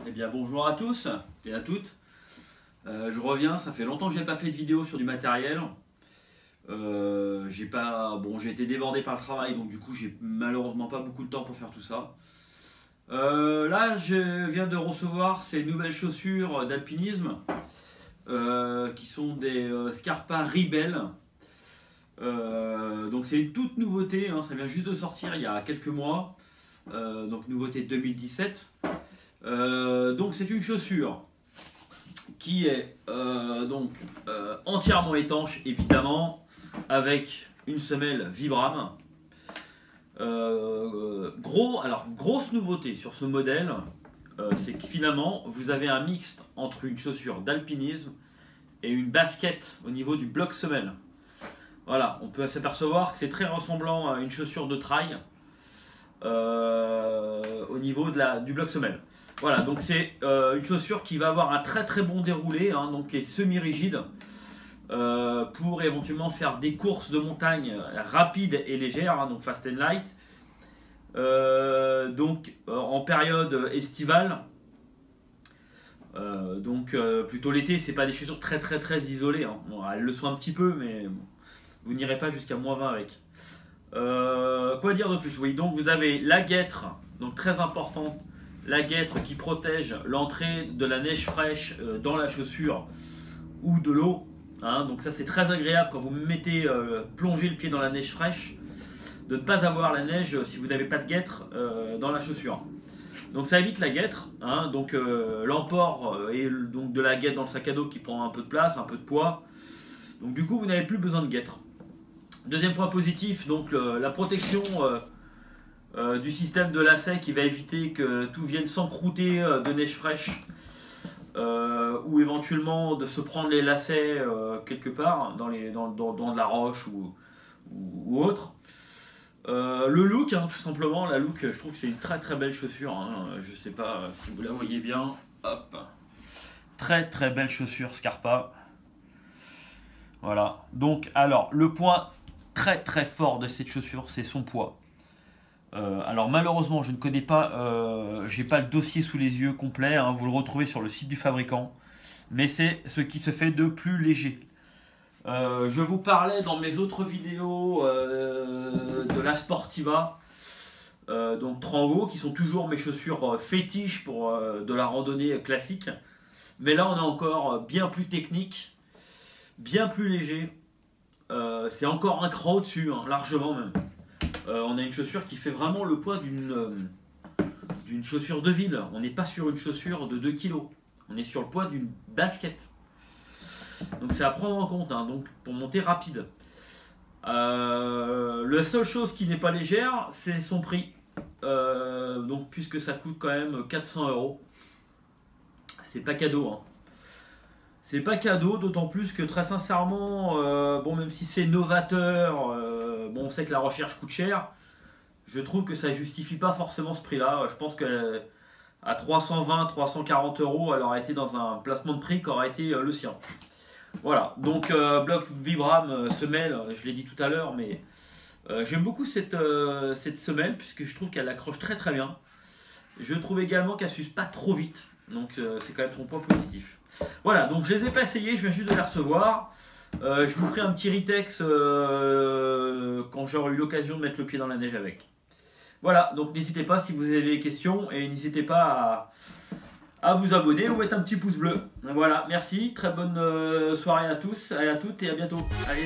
Eh bien bonjour à tous et à toutes. Je reviens, ça fait longtemps que je n'ai pas fait de vidéo sur du matériel. J'ai été débordé par le travail, donc du coup j'ai malheureusement pas beaucoup de temps pour faire tout ça. Là je viens de recevoir ces nouvelles chaussures d'alpinisme qui sont des Scarpa Rebel. Donc c'est une toute nouveauté, hein, ça vient juste de sortir il y a quelques mois. Donc nouveauté 2017. Donc c'est une chaussure qui est entièrement étanche, évidemment, avec une semelle Vibram. Grosse nouveauté sur ce modèle, c'est que finalement vous avez un mixte entre une chaussure d'alpinisme et une basket au niveau du bloc semelle. Voilà, on peut s'apercevoir que c'est très ressemblant à une chaussure de trail au niveau du bloc semelle. Voilà, donc c'est une chaussure qui va avoir un très bon déroulé, hein, donc qui est semi-rigide pour éventuellement faire des courses de montagne rapides et légères, hein, donc fast and light. En période estivale, plutôt l'été, c'est pas des chaussures très isolées, hein. Bon, elles le sont un petit peu, mais vous n'irez pas jusqu'à -20 avec. Quoi dire de plus? Oui, donc vous avez la guêtre, donc très importante, la guêtre qui protège l'entrée de la neige fraîche dans la chaussure ou de l'eau, hein. Donc ça c'est très agréable quand vous mettez plonger le pied dans la neige fraîche, de ne pas avoir la neige si vous n'avez pas de guêtre dans la chaussure. Donc ça évite la guêtre, hein. Donc l'emport et donc de la guêtre dans le sac à dos qui prend un peu de place, un peu de poids. Donc du coup vous n'avez plus besoin de guêtre. Deuxième point positif, donc la protection du système de lacet qui va éviter que tout vienne s'encrouter de neige fraîche ou éventuellement de se prendre les lacets quelque part dans de la roche ou autre. Le look, hein, tout simplement, la look, je trouve que c'est une très belle chaussure, hein. Je sais pas si vous la voyez bien. Hop. Très belle chaussure Scarpa. Voilà. Donc alors le point très fort de cette chaussure, c'est son poids. Alors malheureusement je ne connais pas, j'ai pas le dossier sous les yeux complet, hein, vous le retrouvez sur le site du fabricant, mais c'est ce qui se fait de plus léger. Je vous parlais dans mes autres vidéos de la Sportiva, donc Trango, qui sont toujours mes chaussures fétiches pour de la randonnée classique, mais là on est encore bien plus technique, bien plus léger. C'est encore un cran au-dessus, hein, largement même. On a une chaussure qui fait vraiment le poids d'une chaussure de ville. On n'est pas sur une chaussure de 2 kg. On est sur le poids d'une basket. Donc c'est à prendre en compte, hein, donc, pour monter rapide. La seule chose qui n'est pas légère, c'est son prix. Donc puisque ça coûte quand même 400 €. C'est pas cadeau, hein. C'est pas cadeau, d'autant plus que très sincèrement, même si c'est novateur, on sait que la recherche coûte cher, je trouve que ça justifie pas forcément ce prix-là. Je pense qu'à 320-340 €, elle aurait été dans un placement de prix qui aurait été le sien. Voilà, donc bloc Vibram semelle, je l'ai dit tout à l'heure, mais j'aime beaucoup cette semelle puisque je trouve qu'elle accroche très bien. Je trouve également qu'elle s'use pas trop vite, donc c'est quand même son point positif. Voilà, donc je les ai pas essayés, je viens juste de les recevoir. Je vous ferai un petit retex quand j'aurai eu l'occasion de mettre le pied dans la neige avec. Voilà, donc n'hésitez pas si vous avez des questions et n'hésitez pas à vous abonner ou mettre un petit pouce bleu. Voilà, merci, très bonne soirée à tous et à toutes et à bientôt. Allez.